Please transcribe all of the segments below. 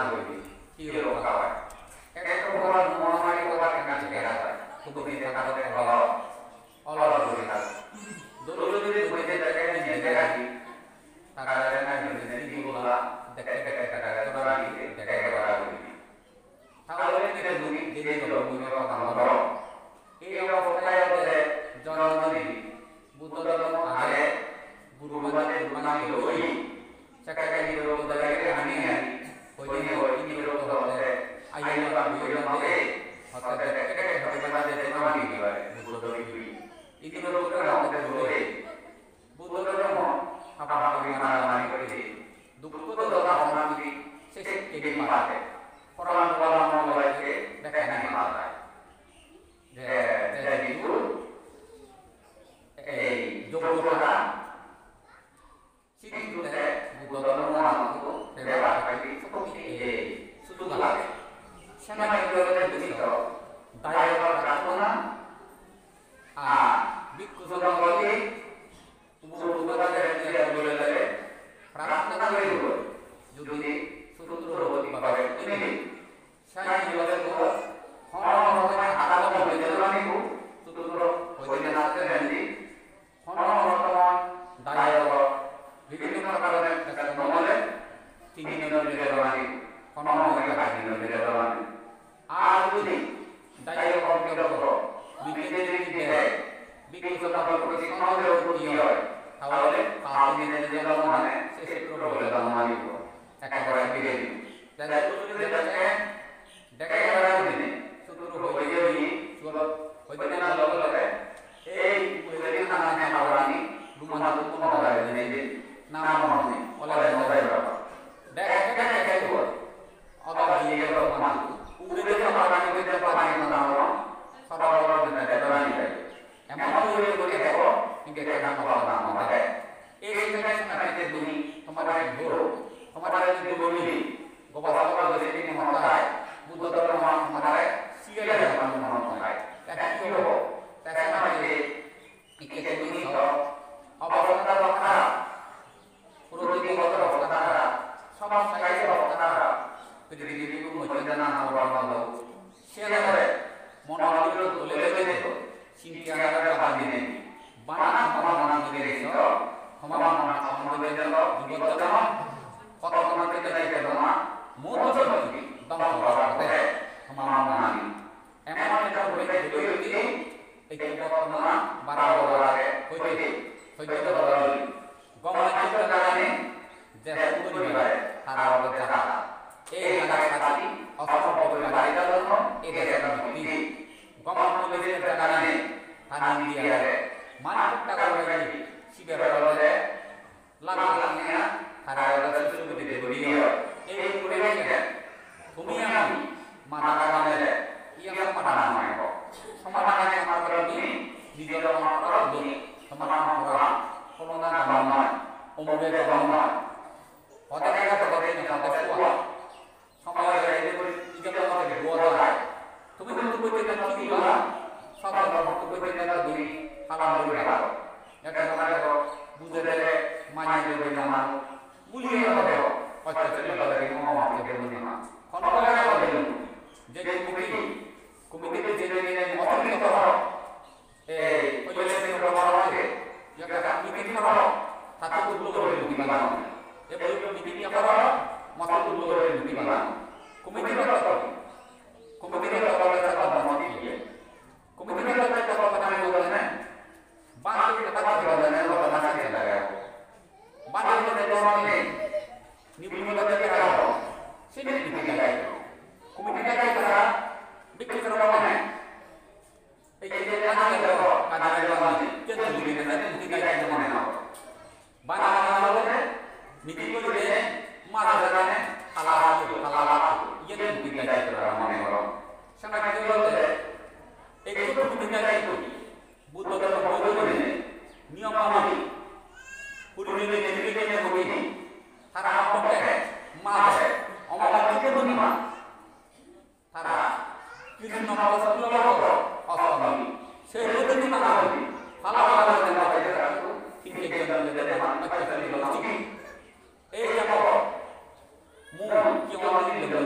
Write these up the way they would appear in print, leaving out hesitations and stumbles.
হইবে কি রক্ষা হয় এক প্রকার মহামারী প্রকার একটা জায়গা হয় খুবই থাকাতে অলর করে থাকে দলদলের মধ্যে জায়গা নিয়ে জায়গা কি টাকা জায়গা নিয়ে দিগুলা দেখতে দেখতে টাকা তোরা দিয়ে দেখা করা হইবে তাহলে কি তুমি দিনে ভূমি কথা বলো এই অবস্থায় যে জননী বুদ্ধদম আগে গুরুবাদে কুরবানি হই চাকাকে নিরোধ দাঁড়িয়ে আনি হইনি হইনি নিরোধ হতে আইয়া বিয়োগে হতে দেখতে হতে বাদে জননী হয় বুদ্ধদম ইতির উপরে হতে হই বুদ্ধদম আপনাকে মানানি করে দুঃখ তো দাদা সমাধি শেষ কেটে পারে কোরআন বলা মঙ্গলকে দেখা নাই মারা যে যে দিউ এই যোগ্যতা সিদ্ধতে বুদ্ধধর্ম মানব দেবা কাটি শক্তি এই শুধু লাগে সেনাকে করে দিত দায়িত্ব রাখো না আর ভিক্ষু জনগণকে উপবাদের দিয়ে বলে দেবে প্রার্থনা করিব যদি সুতন্ত্র ভাবে তিনি সাই বলে গো হন আলাদা ভাবে জানিব সুতন্ত্র হইতে না জানি হন বর্তমান দায়িত্ব বিভিন্ন প্রকারের একটা নমলে তিনি নদী দেওয়ানি হন হইতে কাটি নদী দেওয়ানি আর যদি দায়িত্ব কর্তব্য বিকেলে দিতে বিকল্প প্রতি সমাজের প্রতি হয় তাহলে আপনি নিজে দেওয়া মানে শেষ করে দেওয়া মানিব একেবারে ফিরে দিন তাহলে যদি দেখেন দেখে করা দিনে শুধু হইতে নি চলো হইতে না লগে এই কইলে না না পাওয়ানি রুমানা কোন দাঁড়ায় দিনে নাম মনে ওলা মোবাইল দেখে দেখে দেখো আবার দিয়ে গেল মানে উড়ে গেল পানি দিতে পানি না নাও সরবরাহ দিতে দাঁড়ানি এমন করে করে দেখো কিন্তু এটা না পাওয়া না মানে এই সিচুয়েশন আছে তুমি তোমার ঘোর हमारे जो बोली गोपाल का जैसे कि होता है बुद्ध धर्म हमारे सीए का धर्म होता है ऐसे हो ऐसे ना कि इक्के दिन सब अब अवस्था रखा पुरोहित को अवस्था रखा सब साइड अवस्था रखा पृथ्वी को मजबूत ना हवा वाला शेर है मोनालियो बोले लेते तो चिंता का बात नहीं बना हमारा के सो हमारा हम बेदलो जुगतम কত তোমাকে দেখাইতে না মত শক্তি দম করতে সমানানি এমন একটা হইতে হইতে এই বর্তমান 12 বছরে হইতে হইতে বছর গমন চিন্তা জানে যে পরিবারে তারা বলে যারা এই জায়গাটি অসম্ভব পরিবারে জন্য এই দেশের মুক্তি গমন পরিবেশের জানে তারা দিয়ে মানবতা করে শিবের বলে লাগা তারা ওদের সুবিধা দিয়ে এই পরিবেশে তুমি আমি মানা মানে ইয়া মানা মানে সমাধানে মাত্র তুমি নিজের অন্তর দিয়ে সমাধান করা কোনো না কামনা অমবে কামনা ওদের কাছে বলে না তাদের সুয়া সময় এই করে নিজের কাছে গোয়া তুমি কিন্তু কইতে না কি দিবা সব তো কইতে না তুমি হারাম করে রাখো এটা মানে বুঝে দেবে মানিয়ে দেবে না বুঝিয়ে হবে অত্যাচার লাগে মামাকে বলি না কোন জায়গায় বলি যে কমিটি যে যে মতকে করো এই পরিবেশে প্রভাব আছে যেটা কমিটি করো তাতে উল্টো করে দিবা না এই কমিটি করো মত উল্টো করে দিবা না কমিটি করো কমিটি করো তাতে মত দিয়ে কমিটি করো তাতে কথা বলতে না বাকি কথা বলতে না কথা না লাগে বাকি কথা বলতে নিবন্ধন থেকে রাখো সেটা দিতে যায় কমিটিটা কি করা বিক্রি করা মানে এই যে কাজে দাও কাজে দাও যে তুমি না তুমি কাজে মানে নাও বানা বলে নীতি বলে মারা জানে হালাল ইয়ে তুমি কাজে করা মানে করো সঙ্গে কাজে বলতে একটু তুমি কাজে করি বুদ্ধ ধর্ম বলে নিয়ম মানি পুরীতে নির্বিঘ্নে হবি তারা আপকে মাঝে অমাবাস্যা পূর্ণিমা তারা কৃষ্ণ নববর্ষ লক্ষ্য অষ্টমী সেই পূর্ণিমা হবে ফালা ফালা দেওয়া হবে তিনটে জনদের মাত্রা চলে গেল এই যাব মূল কি আমাদের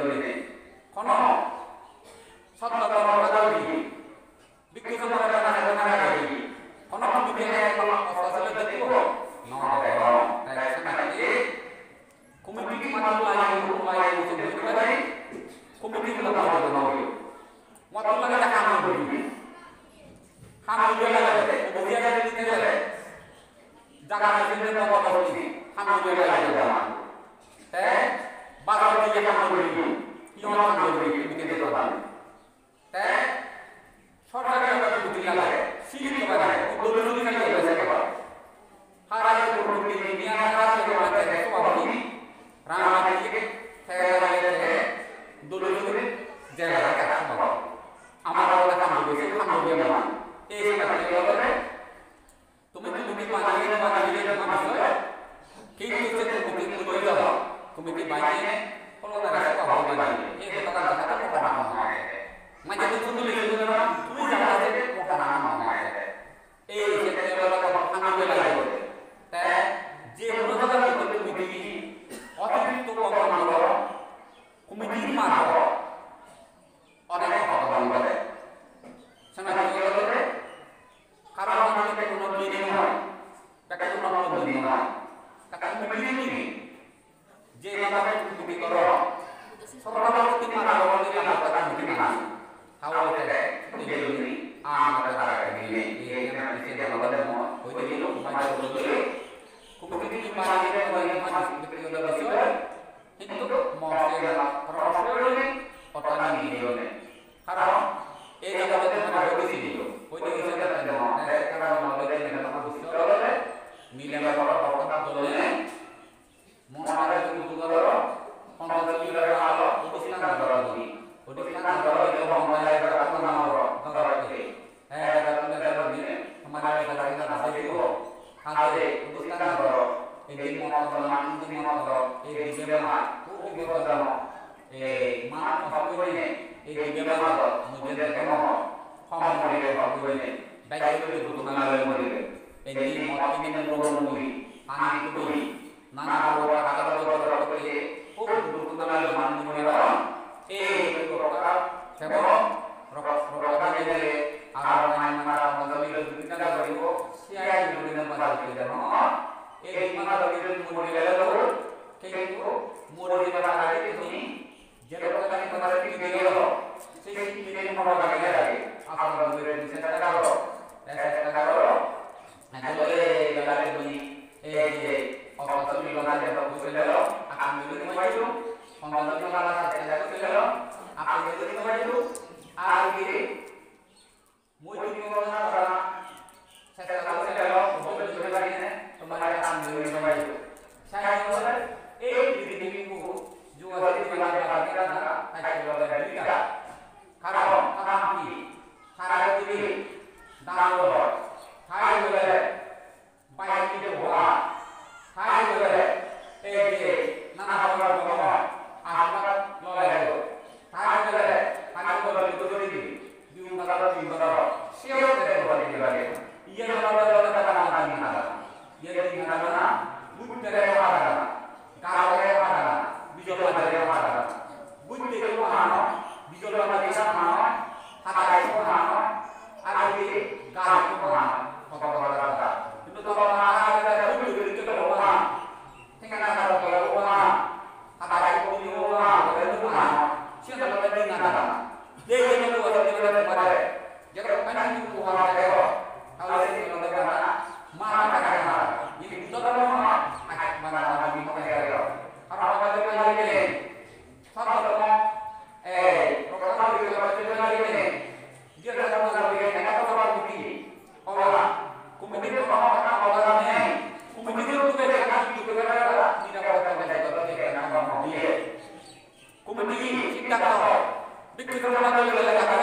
ইমান জরুরি বিকেতে পারে তাই সরকারি একটা বুদ্ধি লাগে সীমিত বানায় দলগুলি খালি হয়েছে হারাই প্রকৃতি নিয়ে হারাই করতে সবাই রামাকে থেকে দলগুলি জায়গা রাখা সম্ভব আমার কথা কাম করেছে কাম করিয়ে না এই সময় বলে তুমি বানিয়ে তোমার বিষয় কিন্তু যে তুমি করে দাও তুমি বানিয়ে কোনো না রাখা হবে না এই কথা জানা তো কথা না মানে তুমি লিখে দাও তুমি জানা যে কথা না এই ক্ষেত্রে বলা কথা আমি লাগে তাই যে অনুদান তুমি অতিরিক্ত কম করো কমিটির মাধ্যমে অনেক কথা বলে শোনা গেলে কারণ আমাদের কোনো দিনে নয় তাকে কোনো দিনে নয় তাকে কমিটি যে কথা তুমি করো সর্বপ্রথম মানব বলে কথা কমিটি না তাহলে এই আমরা নিয়ে এই নিচে বলা হইতে গেল মাঝে বলে কমিটি মাঝে বলে মাঝে ব্যক্তিগত বিষয় কিন্তু মহসেনা প্রশাসনে অর্থাৎ নিয়মে কারণ এই জায়গাতে তোমার হইতে ছিল হইতে গেছে না কারণ আমাদের এখানে বিশ্ববিদ্যালয়ে মিলেমা প্রবর্তন করলে মহারাজ গুরুদর পঞ্চাশির আলো প্রতিষ্ঠান করি প্রতিষ্ঠান করে মহারাজ আপনার দরকারে দাদা দাদা हमारे दादा दादा देखो हाथे प्रतिষ্ঠান করো এই মত এই বিজ্ঞান খুব বিজ্ঞান এই মান অসুবিধে এই বিজ্ঞান মুझे দেখো ক্ষমতারে অসুবিধে বাইরে ঘটনা লাগে এই মত কিনে প্রবন্ধি আনি কবি নানা বড় আকার করতে খুব ঘটনা মান নিরা এই কথা এবং রক্তকারে আর মানা বদলে বিজ্ঞান করিব সিআই বিজ্ঞান বাজাতে জানো এই মানবীয় মূল্য গেল কিন্তু মূল্য বাড়াতে তুমি যেটা কাজ করার কি গেল সেই মিলে মনে লাগে আপনারা দুটো চেষ্টা করো চেষ্টা করো তাহলে গলাতে তুমি এই যে অপছন্দ লাগে বুঝলে আপনি যদি মাইলো সমাজের লাগা চেষ্টা করলে আপনি যদি মাইলো আর কি মই কি করা চেষ্টা করলে বুঝলে লাগে तुम्हारे काम में भाई शायद बोले एक पृथ्वी को जो अति बड़ा बात है ना ऐसे बोले बिल्ला खाना खाना की खाना की दालो खाए बोले बाई की हुआ खाए बोले एक ये नाना बड़ा बड़ा आसमान लोले खाए बोले खाना बोले तो दी दिउ ना सियो दे बोले लगे ये लोले का ना jadi mana buddha mana kaya mana bijol mana buddha itu mana bijol mana hakai mana adi kaya mana apa itu kalau mana ada buddha itu kalau mana tinggal ada kalau mana hakai itu mana itu mana siapa yang ada di mana dia yang itu ada di mana jadi mana itu mana kalau ini kalau mana mana kaya ini betul mana mana di mana apa lagi sama program di lagi dia dalam lagi apa bukti orang komite orang ini komite itu bagaimana tidak dapat dia komite kita tahu bikin apa tahu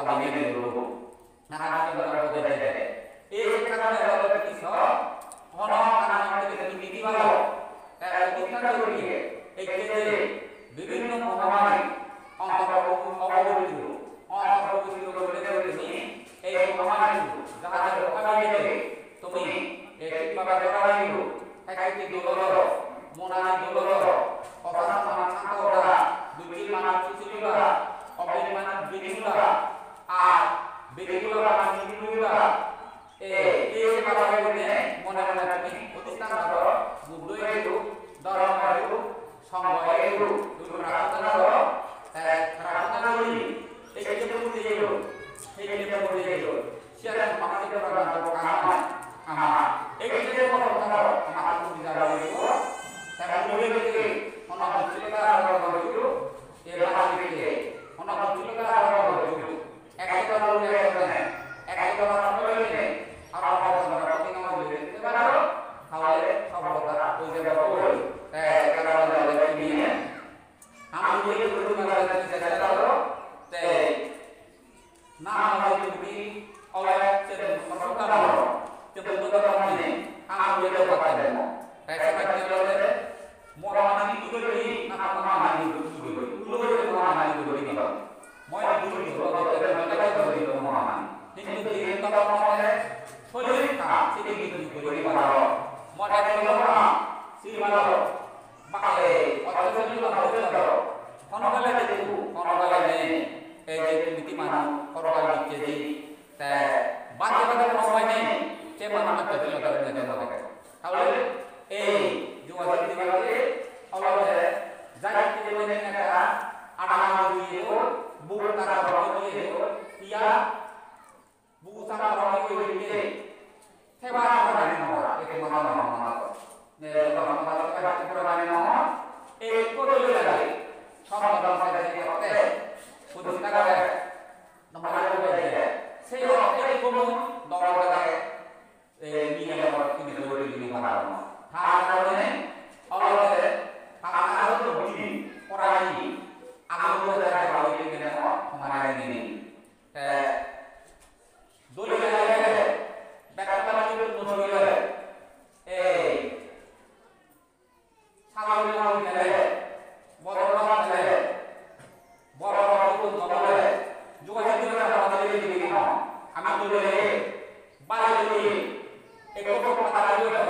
মেনে নেব নানা রকম বলে দেয় এই কারণে হলো কি সব হন কারণে থেকে নীতি ভালো প্রতিষ্ঠা করিয়ে এই ক্ষেত্রে বিভিন্ন মহামারী অন্তর্ভুক্ত করে তুমি এই মহামারী যাহাদের মোকাবিলা তুমি ঠিকভাবে লড়াইল একটি দলর মনানি দলর অপরাধ শান্তরা দুটি মানব সুশীলরা অবিমান বিনিময়রা আর বিনিময়রা নির্মূলরা এই সেবাগুলিতে মনে মনে তুমি প্রতিষ্ঠান করো বুদ্ধয়েরু ধর্মেরু সংঘয়েরু দুর্রাষ্ট্রনার রাষ্ট্রনারী এই যে বুদ্ধিয়েরু এই যে বুদ্ধিয়েরু সেটা মানসিক প্রবণতা কামনা আমার এই যে প্রবণতা আমার বুদ্ধি যাবে তার মূলে অনবচ্ছিলতা আরম্ভ এ বাহিরে অনবচ্ছিলতা আরম্ভ একটা বলে একটা বলে আরো প্রতিনমন এবারে তাহলে সফলতা ওই জায়গা বল কারণ নিয়ে আমি যে প্রতিমার চেষ্টা করব তে না আমাদের তুমি অবশ্যই সফলতা পাবো যে বন্ধুরা মানে আমি যেটা করতে দেব তাই সবাই বলে মহামানী গুলি না মহামানী গুলি মহামানী গুলি না মই গুলি গুলি মহামানী কিন্তু এই তখন শরীরটা সেটি গুলি গুলি বানাও মনে করো সিমালো বাকে অত্যন্ত ভালো কোনকালে দেখু কোনকালে নেই এই যে নীতিমান করকাল দিচ্ছে তা বাকি বাকি সময় নেই সে মানুষ তৈরি করে দেন তাহলে এই যুবক দিবসে অবশ্যই জাতি জীবনে একটা আড়াআড়ি দিয়ে বুক তারা দিয়ে ইয়া বুক তারা দিয়ে সেবা করা না এক মহান নে বাবা করা না এক কোটি লাগে সব বাবা করতে প্রতিষ্ঠা করে নমাজ পড়ে সেই এই কোন দরকার এই নিয়ে তিনি ধরে দিন বানানো তাহলে অবশ্যই তারা তো বুঝি পড়াই আগুন ধরে ভালো দিনে সমানে নেই দলে লাগে ব্যাখ্যাবাদী নজরে এই সাধারণ মানুষের বড় বড় ছেলে বড় বড় দলে যোগাযোগের আমাদের দিকে আমি বলে বাইরে একটু কথা বলে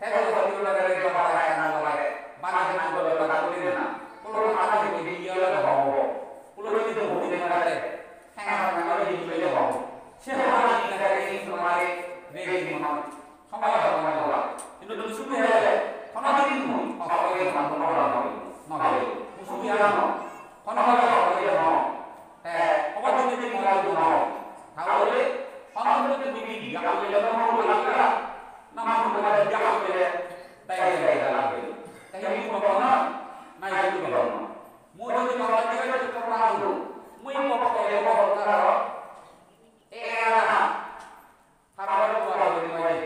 তাহলে হয়তো লাগে কথা কানা লাগে বানাতে না বলে কথা বলি না কোনো কথা বলি দিয়ে হবে কোনো যদি বলি না করে হ্যাঁ আমরা বলে হবে সে হয় না এই সময় রেগে মন সময় হবে না কিন্তু যদি শুনে কোনদিন অপরে মানব না হবে মুসুবি আনো কোনভাবে হবে না হ্যাঁ অবশ্যই যদি মনে হয় তাহলে অন্তত বিবি যাকে জন্ম করা নাম করে যাকে তাই লাগবে তাই কখনো নাই কখনো মই যদি কথা দিলে তো পারো মই পক্ষে বলতার এরা খাবার বলা হয়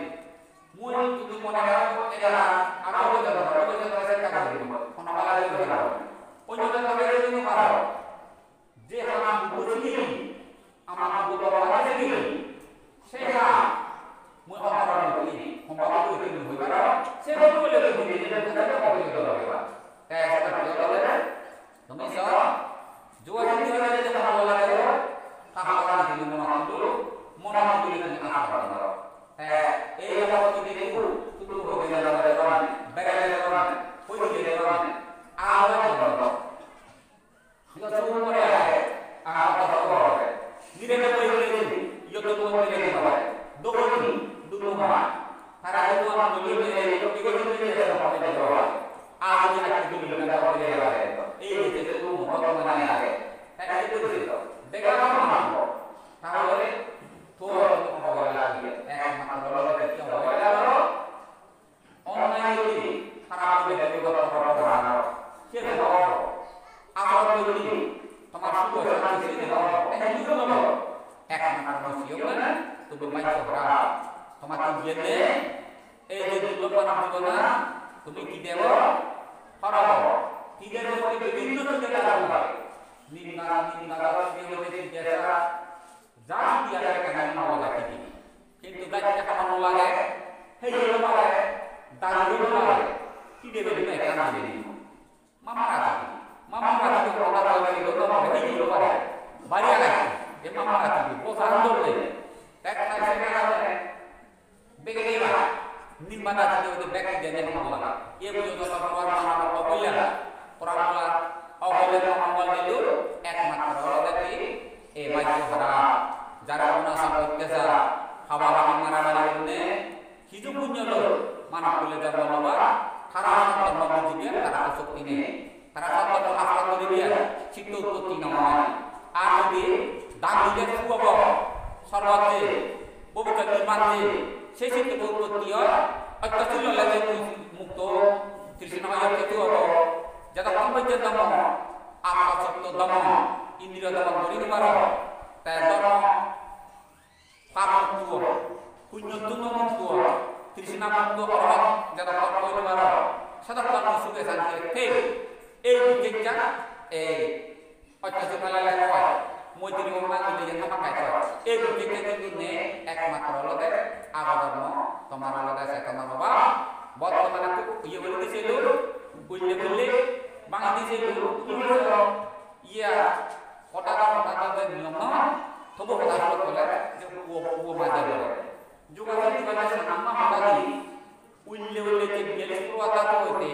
মই যদি মনে হয় এরা আমাদের চেষ্টা করব কোন বালা দিবে না অন্য জায়গায় যদি পারো যে আমরা বুঝি আমার বুঝবা আছে কি সেটা মই অপরাধ করি সম্পর্ক করি হইবার সে বলে বলে নিজের কথা বলে দেবে তাই এটা বলে তুমি সব যোগাযোগ করে যে ভালো লাগে তাহলে তুমি মনে তুমি আশা করো এই ব্যাপারে যদি দেখো তুমি হয়ে যাবে বেড়ে যাবে হয়ে যাবে আওয়াজ করো এটা শুরু করে আওয়াজ করো নিরে বলে ইয়তো বলে দেবে দোকানি দুমা তারা তো আমরা বলে এগুলো হবে দেওয়া আজ একটা দুটো বলে দেওয়া এই যে তুমি ভগবান আগে তাই তো দেখা না তাহলে তো হবে লাগে একমাত্র বলে কি হবে লাগলো অনলাইনে খারাপ হয়ে যাবে কথা না সে তো আবার যদি তোমার শুভ শান্তি ছিল এই কি হলো একমাত্র সিও না তুমি মাইছো খারাপ তোমার জেনে এই যে লোকনা হলো না তুমি কি দেব হরাবো কি দেব বিভিন্ন চিন্তা করবে নিন্দা নিন্দা করবে যেটা level na ekan dini mama rati ko kota ko ni do no re ni lo pare bari ala e mama rati ko sandol le tek ta se na bege ni ba nimbana jati de bek jane mama ye bu jo ko war mama ko boya pramala awale mama dilu ekmatro dati e baju hara jara una sampotesa hawa hawa marabari ne hidup punya lo mana boleh zaman lo karena orang terlalu dia karena kusuk ini karena orang terlalu afro dia situ putih namanya aku di dan dia semua bawa sarwati bukan dimati sesi itu putih ya aku tuh lagi mukto terus nama yang itu apa jatuh kamu jatuh mau apa situ damo ini dia dalam beri baru terdorong papu tua kunyut tunung tua Krishna Bhakti orang jatuh tak boleh marah. Sadar tak musuh kesan ke. Bikinnya ojo jumlah lewat. Mau jadi orang itu yang apa kaya. Bikinnya itu ne ekmatro lo deh. Agar mo tomar lo deh saya tomar lo bah. Buat teman aku iya boleh di sini boleh bang di sini iya kota dan bilang tubuh kota lo boleh gua maja boleh. Juga tadi banyak nama lagi ulle ke biar suatu atau itu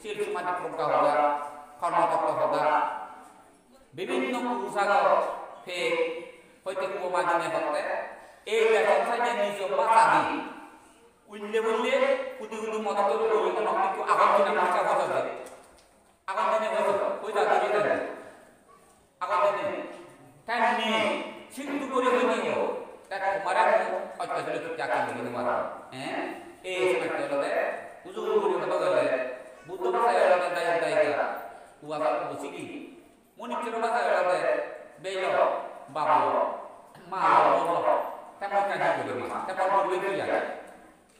sir cuma di program hoda karena tak hoda বিভিন্ন usaha he hoite ko madine hote dari saja nijo pasadi ulle kudu moto to ko no ko agon kina maca hoda agon dene hoda koi da dile dene agon dene tanni sindu kore honi tak kemarin ojo dulu yakin begini marah seperti itu deh ujung apa gale butuh saya ada daya uang musiki muni kira saya ada belo babo mau kamu kan juga mah tapi perlu itu ya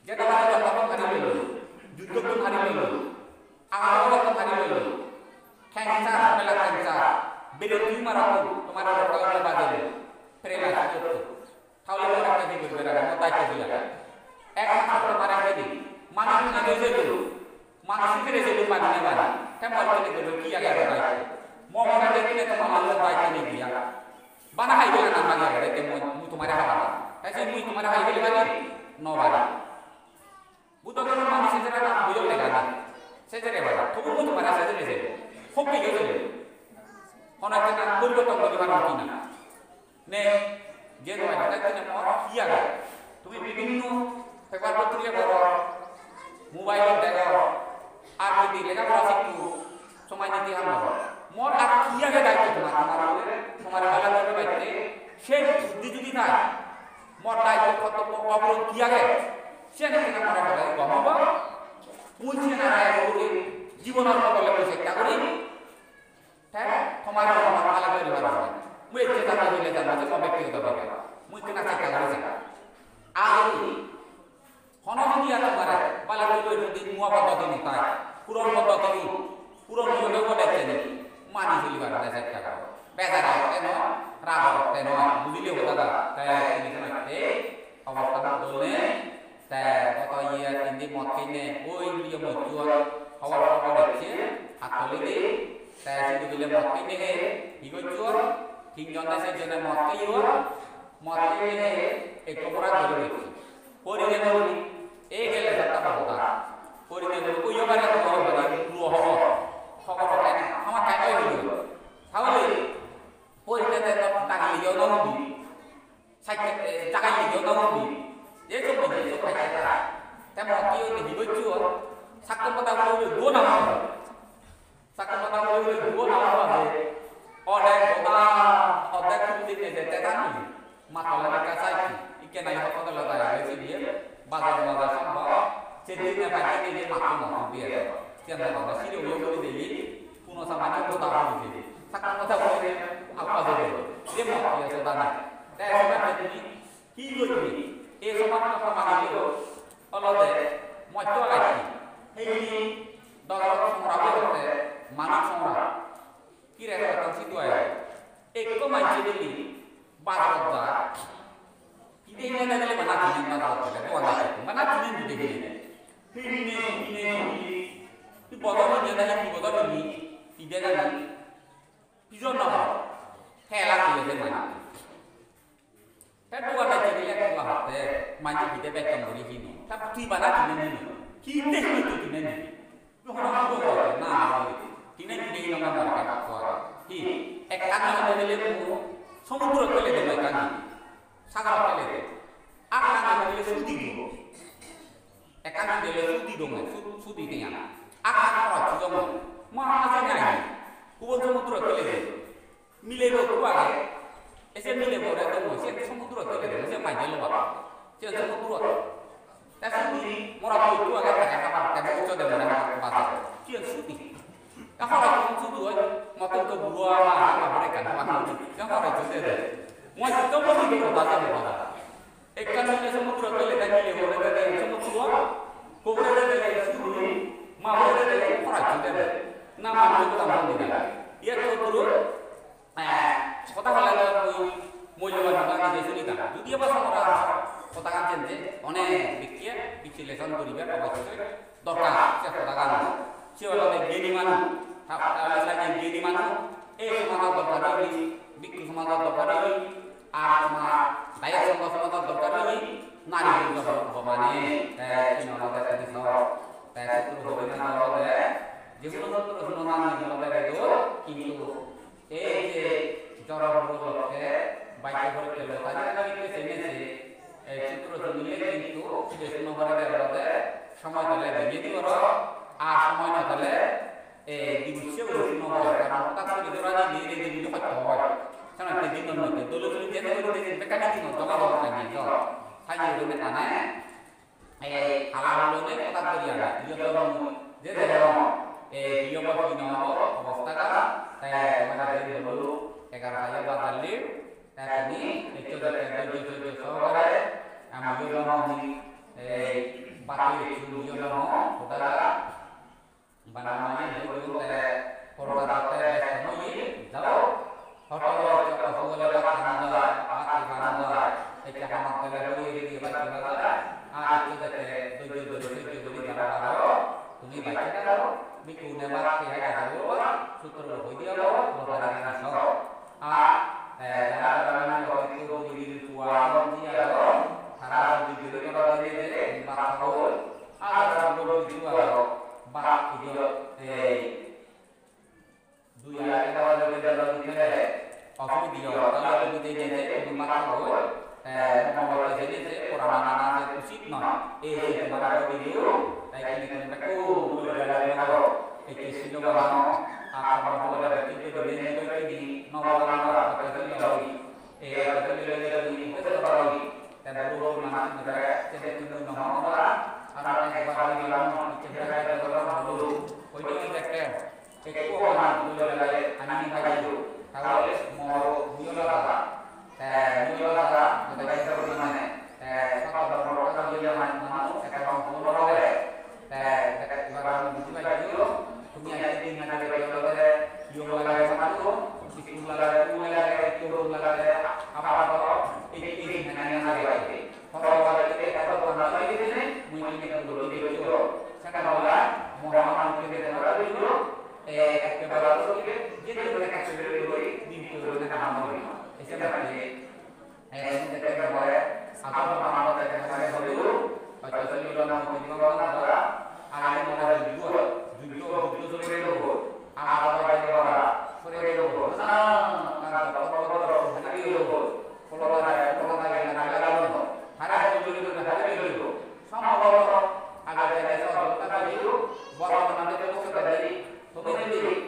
jadi ada apa hari dulu duduk pun hari dulu awal hari dulu kancar bela kancar beda 500 kemarin orang berbagi prela itu kalau orang tadi berbeda mau tanya dia kemarin tadi mana yang ada dulu mana sih kira dulu mana yang mana kan baru kita dulu kia ya baik mau mana dia kita teman lalu baik ini dia mana hai bilang nama dia kita mau tumara apa saya mau tumara hai bilang lagi no bari butuh kalau mana sih cara nak bujang lagi saya cari apa tuh mau tumara saya cari hoki gitu orang kita berbotol bagaimana kita nih dia tuh ada kita mau kia kan tuh বিভিন্ন paper পত্রিকা পড়ো mobile দেখো আর যদি লেখাপড়া শিখু সময় দিতে হবে মোর আর কি আগে দায়িত্ব তোমার বেলা ধরে বাইতে সেই বুদ্ধি যদি নাই মোর দায়িত্ব কর্তব্য অবরোধ কি আগে সে নাকি মনে করে গমব পুঁজি না করে জীবনের বদলে চেষ্টা করি হ্যাঁ তোমার ভালো করে ভালো মুই চেষ্টা করি জানা যে ব্যক্তিগতভাবে মুই কেনা চেষ্টা করেছি আগে hono dia kemana bala dulu di mua patoki mutai puron patoki puron dulu ko dekeni mani sili bara desa ka bedara teno rago teno budile hota ta ini semate awastan dole ta koto iya indi motine oi liyo mojuan awal ko dekce atoli de ta sidi bile motine he higo jual tingjona se jena motte yo motine ekopora dole pori demoni gele kata hoda pori demoni ko yobare ko hoda luo hobo hobo kene ama kai oi lu hawali pori tete to tagi yo no bi sakke tagai yo no bi ye ko bi so kai ta ta mo ki ni hibo chuo sakko pata ko do na sakko pata ko do na ba ode hoda hoda ku ni te ta ni matala ka sai ikan ayah apa kalau tanya sih dia bazar sambal cediknya pakai ini makan makan dia tiang ada sih dia udah beli puno sama nya udah tahu beli sekarang udah boleh apa saja dia mau dia saudara saya sama jadi hidup ini sama apa mana itu kalau deh mau coba lagi ini dalam semua itu mana semua kira-kira tentang situ aja kok macam ini bazar ini yang ada mana kini mana ada mana kini juga ini botol ini ada di botol ini tidak kan pijon nama hela tidak mana kan bukan aja dia keluar hati maju kita bekam dari sini tapi di mana ini kita itu ini orang tua nah ini ini nama mereka kuat hi ekan ada lele সমুদ্র ফেলে দেবে কানি সাগর ফেলে দেবে আকান দিলে সুদি দিব একান দিলে সুদি দং সুদি দিয়া আকান করা জম মহাজে নাই কুবল সমুদ্র ফেলে দেবে মিলেব কুয়াগে এসে মিলেব রে দং সে সমুদ্র ফেলে দেবে সে মাই গেল বাবা সে সমুদ্র তা সুদি মোরা কুয়াগে টাকা পাবা টাকা উচ্চ দেবে না বাবা কি সুদি এখন শুধু মত তো বুয়া আমরা কেন মাথা কেন হচ্ছে দে মই তো বলি দিব দাদা বাবা একখান মিলে সমুদ্র তলে দাঁড়িয়ে ওরে দে সমুদ্র কোবরে দে শুধু মা ওরে দে পড়াচ্ছি দে না মানে তো দাম দিই না ইয়ে তো পুরো কথা হলো ওই মূল্যবান বাঙালি যে শুনিতা যদি আবার আমরা কথা কাঁদছেন যে অনেক ব্যক্তি বিশ্লেষণ করিবে অবশ্যই দরকার সে কথা কাঁদ সে হলো জ্ঞানী মানুষ misalnya gini mana semangat dokter ini bikin semangat dokter ini sama saya semangat dokter ini nari juga pemane ini orang tadi so terus hubungan orang justru terus nonani orang itu কিন্তু এই যে জড় বলকে বাইকে করে গেল তাদের আমি কে জেনেছে এই চিত্র জমিলে কিন্তু বিষ্ণু ঘরে গেলে সময় দিলে দিয়ে দিও আর সময় না দিলে dibuat urusin nomor karena tak sudah diorang di di dekat bawah karena tadi nomor itu dulu dia itu di dekat di nomor kalau lagi itu hanya itu aneh kalau lu nih tak beriana dia kalau dia mau di nomor apa kan kemarin dia dulu karena saya bakal live tadi itu dari soalnya ambil nomor pakai itu dia nomor udah banamanya itu korbanate semui jauh hotel hotel kanada aki kanada ekhaman tele di kanada itu dete dojo karo তুমি বাইকে দাও বিকুনে বাকি high দাও সূত্র হই দিও বড়ারা সব আ যারা হয়তো দিদি তুয়া দিয়া দাও সারা দিদি করে দিয়ে বাতাও আর বড় দিওয়া বাকি দিও দুই আগে দাও দাও দিতে অফি দিও তাহলে তুমি দিয়ে দিতে তুমি বাতাও nomor jenis orang anak usit no mana video like ini kan aku boleh kalau sino bano akan boleh itu dengan itu ini nomor apa itu lagi itu lagi itu lagi dan baru masuk negara jadi itu nomor anak yang baru bilang cedera itu dulu itu kita itu orang boleh anak ini baju kalau mau biola Nyola kita bisa bagaimana? Satu orang dia mana? Sekarang puluh orang. Barang bukti baju, punya ini ada ada yang lagi satu, sisi lagi turun lagi apa ini hanya lagi. Kalau lagi kita pernah lagi ini, mungkin dulu itu. Sekarang Muhammad kita lagi dulu. Kebaru jadi mereka sudah di turun nama ini. Seperti ini kita boleh atau apa kita dulu atau sebelum kita ada mana jujur sore dulu apa kita sore dulu kan hari dulu kalau ada hari dulu sama orang ada kita dulu baru nanti terus dari pemilik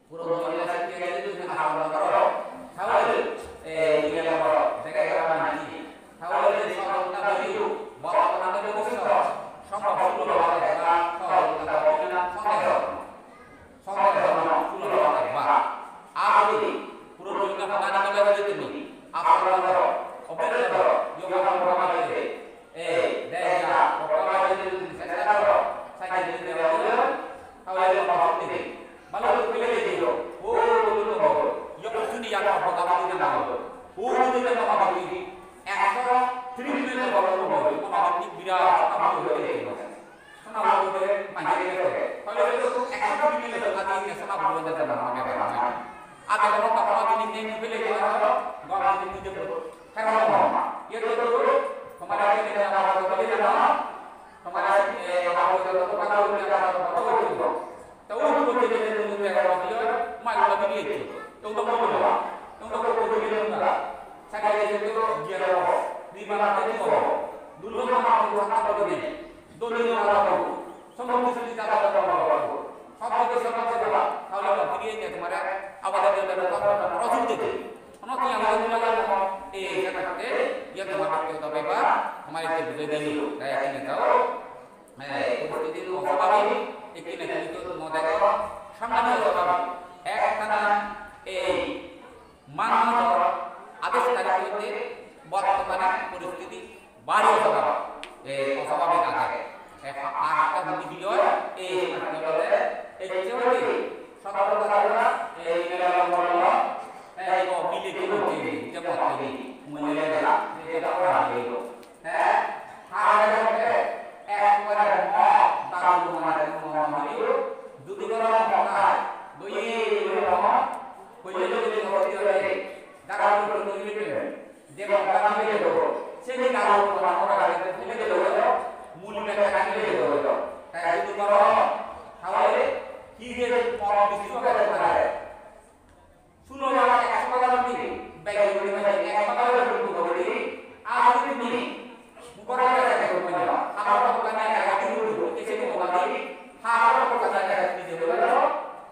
kurang jelas itu dengan tahu ini apa? Saya kira nanti. Kalau ada soal tentang itu, bapak nanti berusaha. Sampai sudah ada soal tentang itu, sampai sudah ada. Apa ini? Kurang juga pada negara itu ni. Apa orang? Operator, juga orang itu. Daya, orang itu saya tahu. Saya jadi dewan. Kalau ada apa ini? Malu pilih dia. Oh, yang ini yang apa kamu ini nama? Ini nama apa ini? Ekor, triple nama kamu. Nama ini bila kamu itu. বলতে মাঝে গেছে তাহলে তো 100 মিলে আদি সোনা বলতে জানা মানে আগে বড় তখন যদি নেই ফেলে গেল গম যদি বুঝে পড়ো কেন ये तो हमारा के लिए हमारा तो बोले ना हमारा हमारा तो पता हो गया तो वो के लिए तो मुझे का दियो माल लगे लिए तो बोलो तो को दिए ना सागा ये तो गिरो दी माला के को दुलो माला को साथ को दे दो दिन माला को समझ से ज्यादा को सब के समझ से তাহলে ফিরিয়ে নিয়ে তোমার আমাদের জন্য অসুবিধা নেই ono yang lain lagi kata yang termasuk kita bebas kemarin kita bisa dulu kayak ini tahu परिस्थिति অস্বাভাবিক এখানে কিন্তু মনে সামান্য অস্বাভাবিক একটানা এই মানব আদেশ তারিখে বর্তমানে পরিস্থিতি বাড়ি অস্বাভাবিক অস্বাভাবিক আগে একটা ভিডিও এই মাধ্যমে এই যেমন সতর্কতা এই মেলা ko pilih dulu di jemput ini mulai dari orang itu ada kepada tahu mana itu dulu orang kita doi orang boleh jadi orang itu darah dulu itu dia orang itu sini kalau orang itu itu mulai dari itu itu orang kalau hidup orang di situ ada सुनो वाला एक पगार दी bag में एक पगार दो बड़ी आज भी मुकरा का को मिला हमारा पकाने का दो कैसे को बता दी हमारा पकाने का दी दे बोलो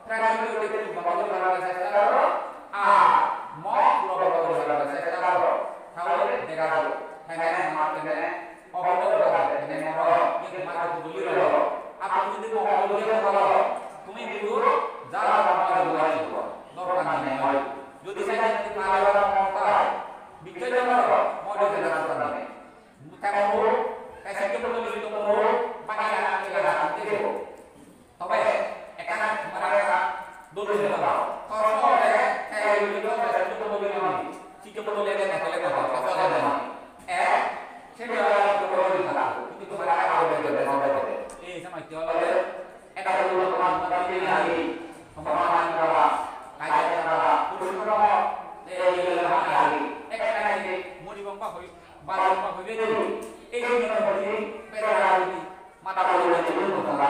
ट्रांसपोर्ट के बगल वाला चेष्टा करो आ मो पूरा बगल वाला चेष्टा करो खाओ देखा दो है मारते हैं और बड़ा है मरो ये मार को बोली रहो आप যদি बोलिए करो तुम्हें दूर जा रहा है দরকার নেই যদি চাই যদি পালাবার মমতা বিজ্ঞান জানো মডেল জানা নেই কেমন কাছে বলে দিল তো পানি লাগা লাগা দেব তবে এখানে মারা দোল দিলাম তো সবে এই ভিডিও তো বলে দিলাম ঠিক বলে দেন তাহলে কথা কথা জানা এ সেটা বলে দিলাম কিন্তু তোমরা আগে বলে দেন এই সময় কি হলো এটা বলে তোমার দিন আগে সমাধান করা kajian apa kurang lagi ekstasi mudi bangpa hoi baru bangpa hoi betul ini nanti peralatan mata boleh dulu kalau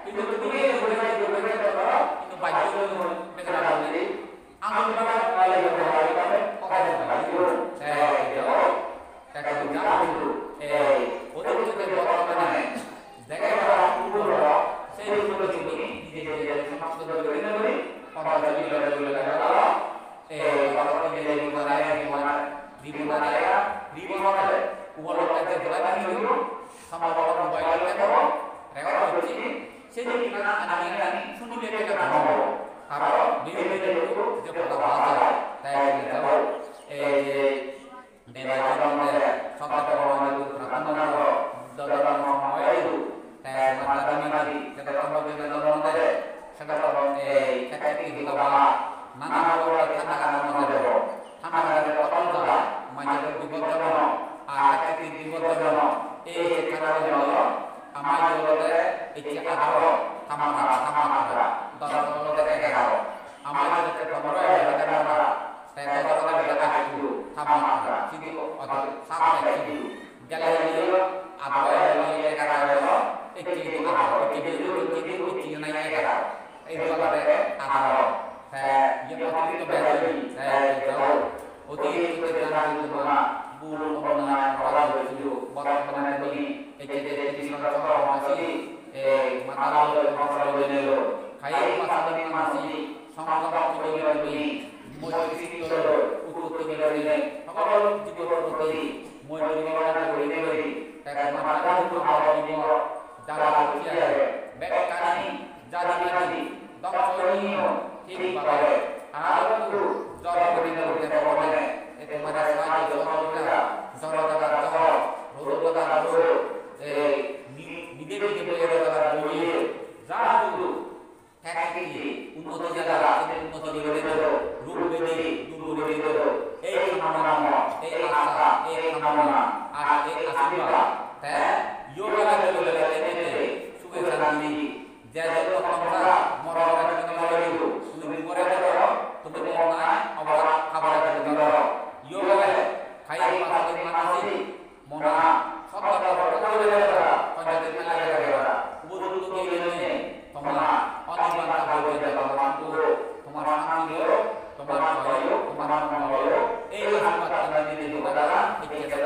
itu boleh itu baju peralatan ini angin berapa kali berkali pakai baju saya itu untuk itu buat mana jaga dulu saya dulu ini jadi sama seperti Kalau yoga দেয়াদের প্রশংসা মরে মরে তুমি লইলু তুমি মরে ধরো তুমি অন্যায় অপরাধ খাবারে তুমি ধরো ইয়ো বলে খাই পাতালে মানসি মনা সত্তা করে ধরা পঞ্চায়েত মেলা ধরা উপযুক্ত কে জন্য তোমরা অনিবান কাবলে তোমার তোমার শান্তি হোক তোমার জয় হোক তোমার মঙ্গল হোক এই আশীর্বাদ তোমরা দিতে দাদা ঠিক আছে